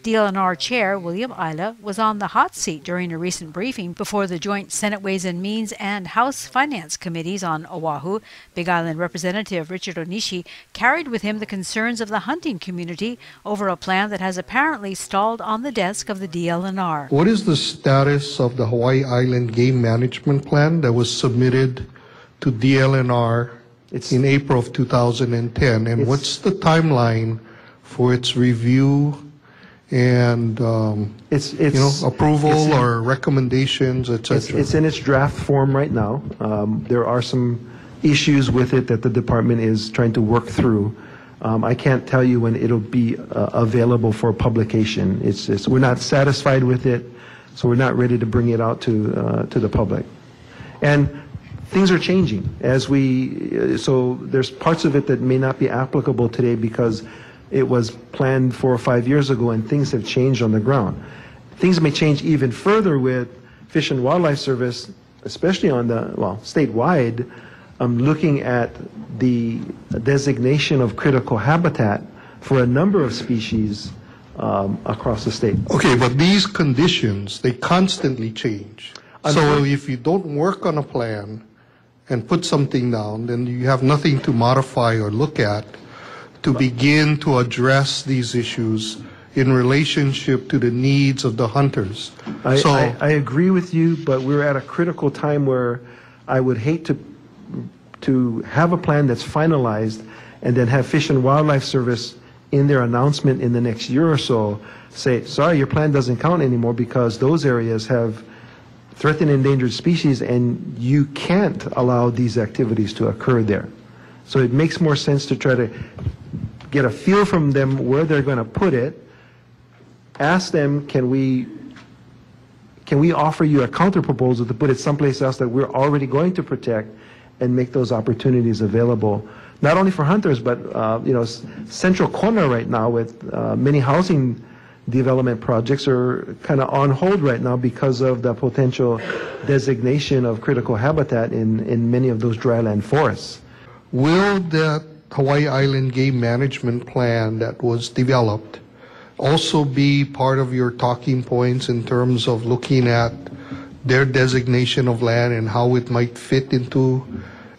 DLNR Chair William Aila was on the hot seat during a recent briefing before the joint Senate Ways and Means and House Finance Committees on Oahu. Big Island Representative Richard Onishi carried with him the concerns of the hunting community over a plan that has apparently stalled on the desk of the DLNR. What is the status of the Hawaii Island Game Management Plan that was submitted to DLNR in April of 2010? And what's the timeline for its review and approval or recommendations, etc.? It's in its draft form right now. There are some issues with it that the department is trying to work through. I can't tell you when it'll be available for publication. We're not satisfied with it, so we're not ready to bring it out to the public. And things are changing so there's parts of it that may not be applicable today because it was planned 4 or 5 years ago and things have changed on the ground. Things may change even further with Fish and Wildlife Service, especially on statewide, looking at the designation of critical habitat for a number of species across the state. Okay, but these conditions, they constantly change. So if you don't work on a plan and put something down, then you have nothing to modify or look at to begin to address these issues in relationship to the needs of the hunters. I agree with you, but we're at a critical time where I would hate to have a plan that's finalized and then have Fish and Wildlife Service in their announcement in the next year or so say, sorry, your plan doesn't count anymore because those areas have threatened endangered species and you can't allow these activities to occur there. So it makes more sense to try to get a feel from them where they're going to put it, ask them, can we offer you a counter proposal to put it someplace else that we're already going to protect and make those opportunities available, not only for hunters, but Central Corner right now with many housing development projects are kind of on hold right now because of the potential designation of critical habitat in many of those dryland forests. Will the Hawaii Island Game Management Plan that was developed also be part of your talking points in terms of looking at their designation of land and how it might fit into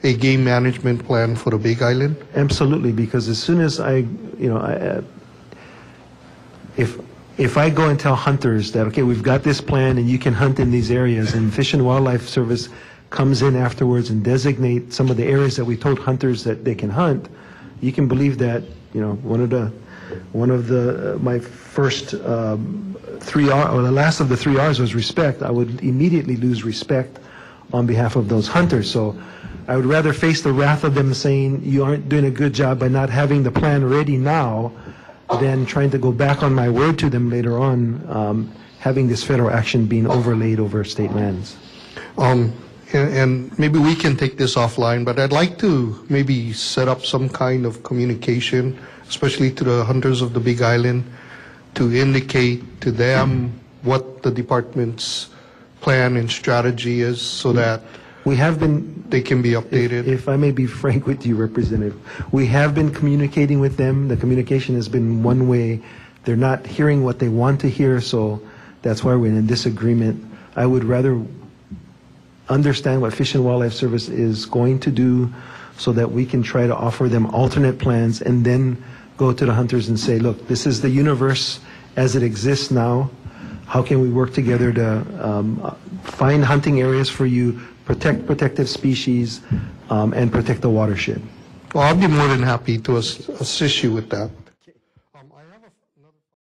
a game management plan for the Big Island? Absolutely, because as soon as if I go and tell hunters that, okay, we've got this plan and you can hunt in these areas, and Fish and Wildlife Service comes in afterwards and designate some of the areas that we told hunters that they can hunt, you can believe that my first 3 R, or the last of the 3 R's was respect. I would immediately lose respect on behalf of those hunters. So I would rather face the wrath of them saying you aren't doing a good job by not having the plan ready now than trying to go back on my word to them later on, having this federal action being overlaid over state lands. And maybe we can take this offline, but I'd like to maybe set up some kind of communication, especially to the hunters of the Big Island, to indicate to them what the department's plan and strategy is so that they can be updated. If I may be frank with you, Representative, we have been communicating with them. The communication has been one way. They're not hearing what they want to hear, so that's why we're in a disagreement. I would rather understand what Fish and Wildlife Service is going to do so that we can try to offer them alternate plans and then go to the hunters and say, look, this is the universe as it exists now. How can we work together to find hunting areas for you, protect protective species, and protect the watershed? Well, I'll be more than happy to assist you with that.